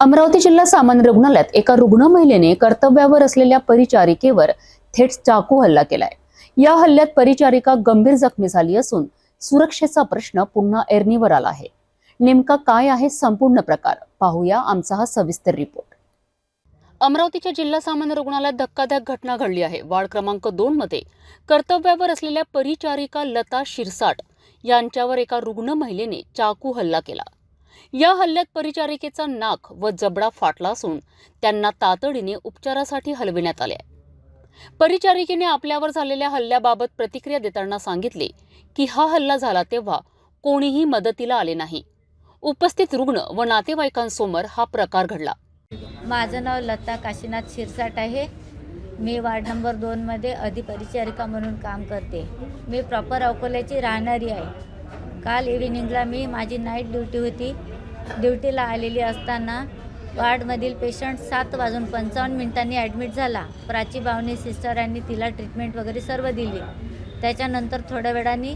अमरावती जिल्हा सामान्य रुग्णालयात एका रुग्ण महिलेने कर्तव्यावर असलेल्या परिचारिकेवर थेट चाकू हल्ला केलाय। या हल्ल्यात परिचारिका गंभीर जखमी झाली असून सुरक्षेचा प्रश्न पुन्हा ऐरणीवर आला आहे। नेमका काय आहे संपूर्ण प्रकार, पाहूया आमचा हा सविस्तर रिपोर्ट। अमरावतीच्या जिल्हा सामान्य रुग्णालयात धक्कादायक घटना घडली आहे। वार्ड क्रमांक 2 मध्ये कर्तव्यावर असलेल्या परिचारिका लता शिरसाट यांच्यावर एका रुग्ण महिलेने चाकू हल्ला केला। या हल्ल्यात परिचारिकेचा नाक व जबडा फाटला असून त्यांना तातडीने उपचारासाठी हलविण्यात आले। परिचारिकेने आपल्यावर झालेल्या हल्ल्याबाबत प्रतिक्रिया देताना सांगितले की हा हल्ला झाला तेव्हा कोणीही मदतीला आले नाही। उपस्थित रुग्ण व नातेवाईकांसमोर हा प्रकार घडला। माझं नाव लता काशीनाथ शिरसाट आहे। मी वार्ड नंबर 2 मध्ये अधिपरिचारिका म्हणून काम करते। मी प्रॉपर अकोल्याची राहणारी आहे। काल इव्हिनिंगला माझी नाईट ड्युटी होती। ड्युटीला आलेली असताना वार्डमधील पेशंट 7:55 ॲडमिट झाला। प्राची बावणे सिस्टरांनी तिला ट्रीटमेंट वगैरे सर्व दिली। त्याच्यानंतर थोड्या वेळाने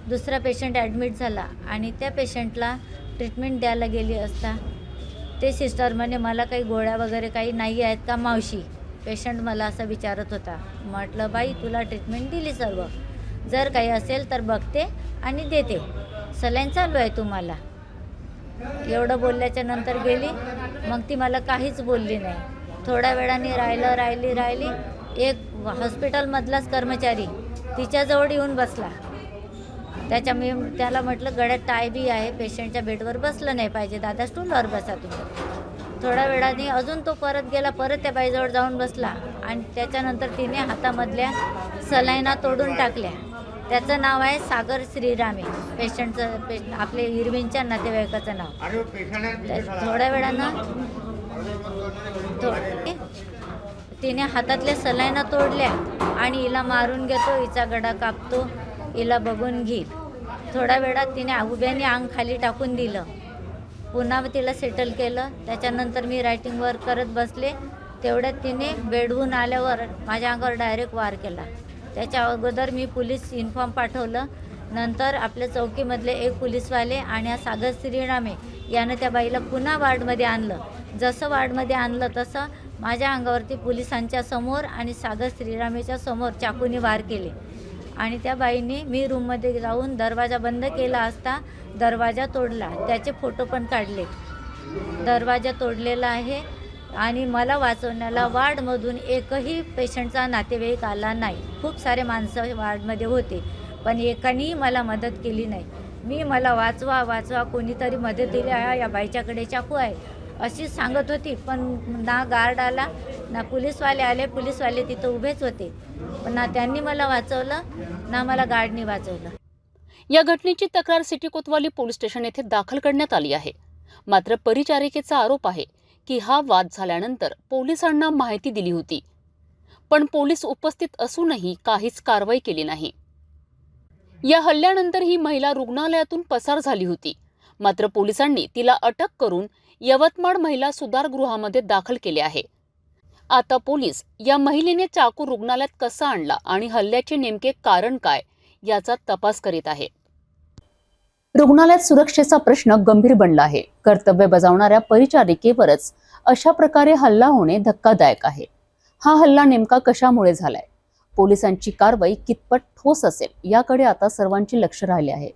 दुसरा पेशंट ॲडमिट झाला आणि त्या पेशंटला ट्रीटमेंट द्यायला गेली असता ते सिस्टर म्हणे मला काही गोळ्या वगैरे काही नाही आहेत का मावशी। पेशंट मला असं विचारत होता। म्हटलं बाई तुला ट्रीटमेंट दिली सर्व, जर काही असेल तर बघते आणि देते, सलाईन चालू आहे तुम्हाला। एवढं बोलल्याच्या नंतर गेली। मग ती मला काहीच बोलली नाही। थोड्या वेळाने राहिली एक हॉस्पिटलमधलाच कर्मचारी तिच्याजवळ येऊन बसला। मी त्याला म्हटलं गळ्यात टाय बी आहे, पेशंटच्या बेडवर बसलं नाही पाहिजे, दादा स्टूलवर बसा तुम्ही। थोड्या वेळाने अजून तो परत गेला, परत त्या बाईजवळ जाऊन बसला आणि त्याच्यानंतर तिने हातामधल्या सलाईना तोडून टाकल्या। त्याचं नाव आहे सागर श्रीरामे, आपले इरविनच्या नातेवाईकाचं नाव। थोड्या वेळानं तिने हातातल्या सलाईना तोडल्या आणि हिला मारून घेतो, हिचा गडा कापतो, हिला बघून घे। थोड्या वेळात तिने उभ्याने अंग खाली टाकून दिलं। पुन्हा तिला सेटल केलं। त्याच्यानंतर मी रायटिंग वर्क करत बसले। तेवढ्यात तिने बेडहून आल्यावर माझ्या अंगावर डायरेक्ट वार केला। त्याच्या अगोदर मी पोलीस इन्फॉर्म पाठवलं। नंतर आपल्या चौकीमधले एक पोलीसवाले आणि हा सागर श्रीरामे यानं त्या बाईला पुन्हा वार्डमध्ये आणलं। जसं वार्डमध्ये आणलं तसं माझ्या अंगावरती पोलिसांच्या समोर आणि सागर श्रीरामेच्या समोर चाकूने वार केले आणि त्या बाईने मी रूममध्ये जाऊन दरवाजा बंद केला असता दरवाजा तोडला। त्याचे फोटो पण काढले। दरवाजा तोडलेला आहे आणि मला वाचवण्याला वार्डमधून एकही पेशंटचा नातेवाईक आला नाही। खूप सारे माणसं वार्डमध्ये होते पण एकानेही मला मदत केली नाही। मला वाचवा कोणीतरी मदतीला या बाईच्याकडे चाकू आहे अशी सांगत होती, पण ना गार्ड आला ना पोलीसवाले आले। पोलीसवाले तिथं उभेच होते पण ना त्यांनी मला वाचवलं ना मला गार्डनी वाचवलं। या घटनेची तक्रार सिटी कोतवाली पोलीस स्टेशन येथे दाखल करण्यात आली आहे। मात्र परिचारिकेचा आरोप आहे की हा वाद झाल्यानंतर पोलिसांना माहिती दिली होती पण पोलीस उपस्थित असूनही काहीच कारवाई केली नाही। या हल्ल्यानंतर ही महिला रुग्णालयातून पसार झाली होती। मात्र पोलिसांनी तिला अटक करून यवतमाळ महिला सुधारगृहामध्ये दाखल केले आहे। आता पोलीस या महिलेने चाकू रुग्णालयात कसा आणला आणि हल्ल्याचे नेमके कारण काय याचा तपास करीत आहे। रुग्णालयात सुरक्षेचा प्रश्न गंभीर बनला आहे। कर्तव्य बजावणाऱ्या परिचारिकेवरच अशा प्रकारे हल्ला होणे धक्कादायक आहे। हा हल्ला नेमका कशामुळे झालाय, पोलिसांची कारवाई कितपत ठोस असेल याकडे आता सर्वांचे लक्ष राहिले आहे।